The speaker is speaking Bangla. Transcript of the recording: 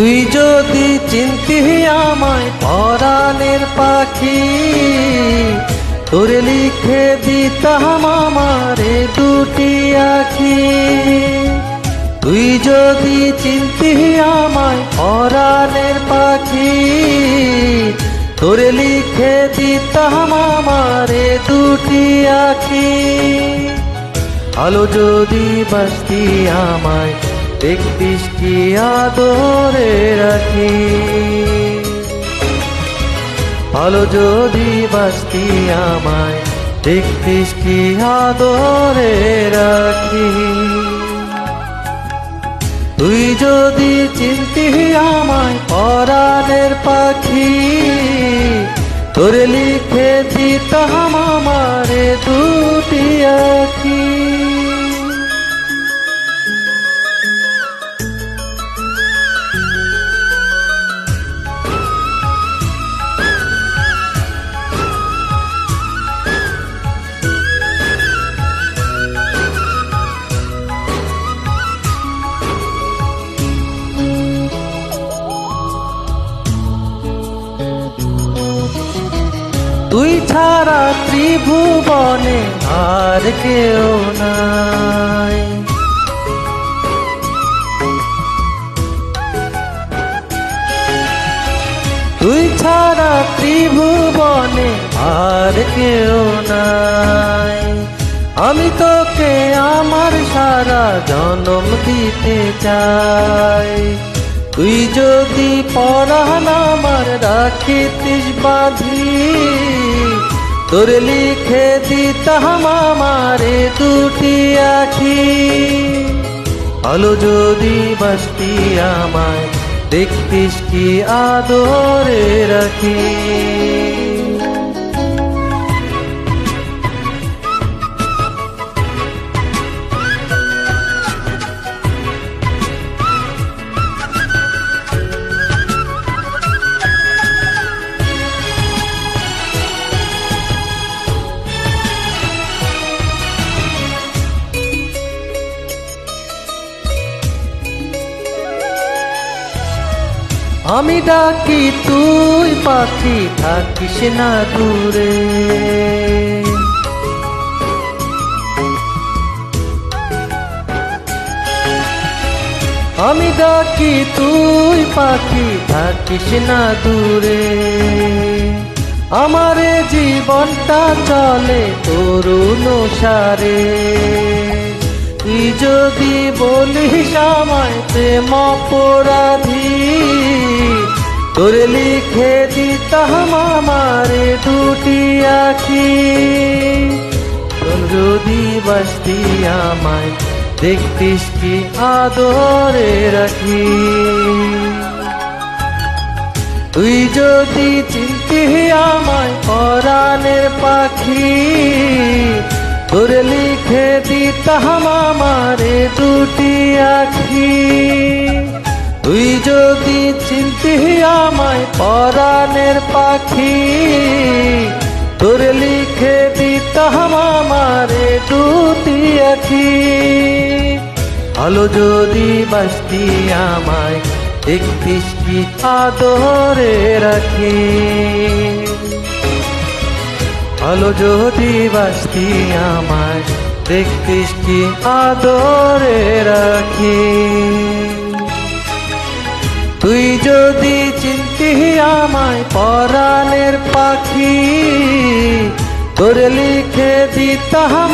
তুই যদি চিনতি আমায় পরাণের পাখি, তোরে লিখে দিতাম আমারে দুটি আখি। তুই যদি চিনতি আমায় পরাণের পাখি, তোরে লিখে দিতাম আমারে দুটি আখি। আলো যদি বাসতি আমায়, দেখতিস কি আদরে রাখি। আলো যদি বাসতি আমায়, দেখতিস কি আদরে রাখি। তুই যদি চিনতি আমায় পরাণের পাখি, তোরে লিখে দিতাম আমারে দুটি আখি। তুই ছাড়া ত্রিভুবনে আর কেউ নাই। তুই ছাড়া ত্রিভুবনে আর কেউ নাই। আমি তোকে আমার সারা জনম দিতে চাই। তুই যদি পরাণ আমার রাখিতিস বাঁধি, তোরে লিখে দিতাম আমারে দুটি আখি। আলো যদি বাসতি আমায়, দেখতিস কি আদরে রাখি। আমি ডাকি তুই পাখি, থাকিস না দূরে। আমি ডাকি তুই পাখি, থাকিস না দূরে। আমারে জীবনটা চলে তোর অনুসারে। তুই যদি বলিস আমায় প্রেম অপরাধী, তোরে লিখে দিতাম আমারে দুটি আখি। তোর যদি বাসতি আমায়, দেখতিস কি আদরে রাখি। তুই যদি চিনতি আমায় পরাণের পাখি, তোরে লিখে দিতাম আমারে দুটি আখি। তুই যদি চিনতি আমায় পরাণের পাখি, তোরে লিখে দিতাম আমারে দুটি আখি। আলো যদি বাসতি আমায়, দেখতিস কি আদরে রাখি। আলো যদি বাসতি আমায়, দেখতিস কি আদরে রাখি। তুই যদি চিনতি আমায় পরাণের পাখি, তোরে লিখে দিতাম